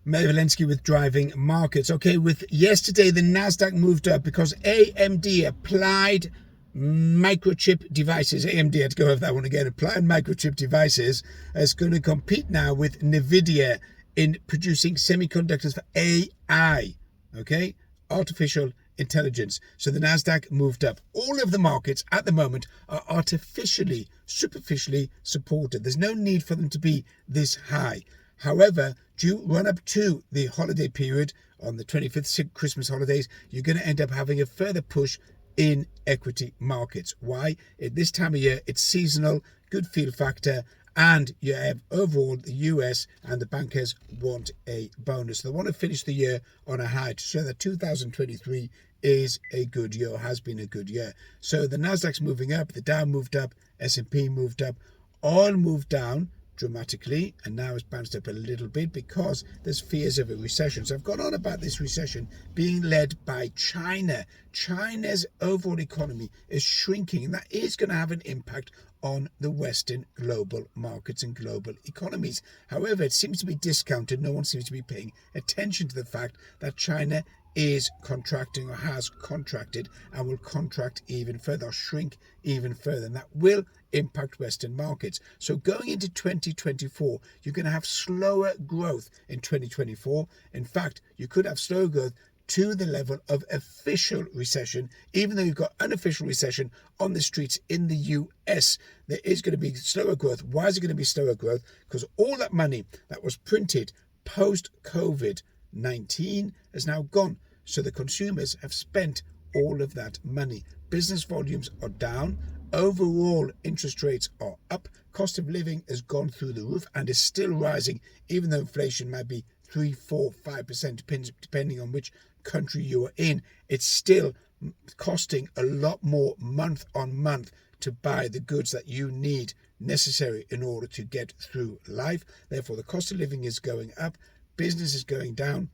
Meir Valensky with Driving Markets. Okay, with yesterday the Nasdaq moved up because AMD applied microchip devices. AMD had to go over that one again. Applied microchip devices is going to compete now with Nvidia in producing semiconductors for AI. Okay, artificial intelligence. So the Nasdaq moved up. All of the markets at the moment are artificially, superficially supported. There's no need for them to be this high. However, due run up to the holiday period on the 25th Christmas holidays, you're going to end up having a further push in equity markets. Why? At this time of year, it's seasonal, good feel factor, and you have overall the US and the bankers want a bonus. They want to finish the year on a high to show that 2023 is a good year, or has been a good year. So the Nasdaq's moving up, the Dow moved up, S&P moved up, oil moved down dramatically, and now it's bounced up a little bit because there's fears of a recession. So I've gone on about this recession being led by China. China's overall economy is shrinking, and that is going to have an impact on the Western global markets and global economies. However, it seems to be discounted. No one seems to be paying attention to the fact that China is contracting, or has contracted, and will contract even further, or shrink even further, and that will impact Western markets. So going into 2024, you're going to have slower growth in 2024. In fact, you could have slower growth to the level of official recession, even though you've got unofficial recession on the streets in the US. There is going to be slower growth. Why is it going to be slower growth? Because all that money that was printed post-COVID-19 is now gone. So the consumers have spent all of that money. Business volumes are down. Overall, interest rates are up. Cost of living has gone through the roof and is still rising, even though inflation might be 3, 4, 5%, depending on which country you are in. It's still costing a lot more month on month to buy the goods that you need necessary in order to get through life. Therefore, the cost of living is going up. Business is going down.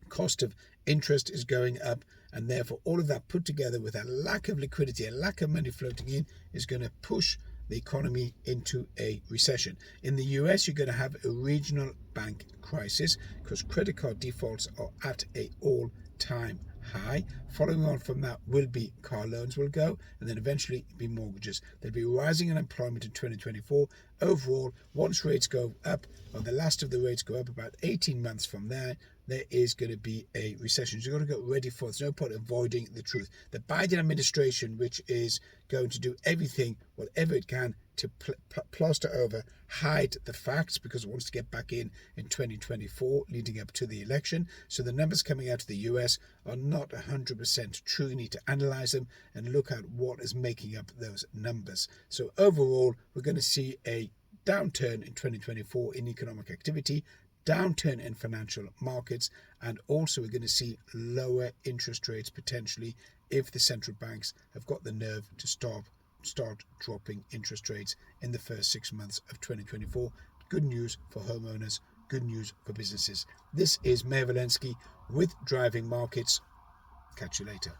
Cost of interest is going up, and therefore all of that put together with a lack of liquidity, a lack of money floating in, is going to push the economy into a recession. In the US, you're going to have a regional bank crisis because credit card defaults are at an all-time high. Following on from that will be car loans will go, and then eventually be mortgages. There'll be rising unemployment in 2024. Overall, once rates go up, or the last of the rates go up about 18 months from there is going to be a recession. So you've got to get ready for it. There's no point avoiding the truth. The Biden administration, which is going to do everything, whatever it can, to plaster over, hide the facts, because it wants to get back in 2024, leading up to the election. So the numbers coming out of the US are not 100% true. You need to analyze them and look at what is making up those numbers. So overall, we're going to see a downturn in 2024 in economic activity, downturn in financial markets, and also we're going to see lower interest rates potentially if the central banks have got the nerve to start dropping interest rates in the first 6 months of 2024. Good news for homeowners, good news for businesses. This is Meir Valensky with Driving Markets. Catch you later.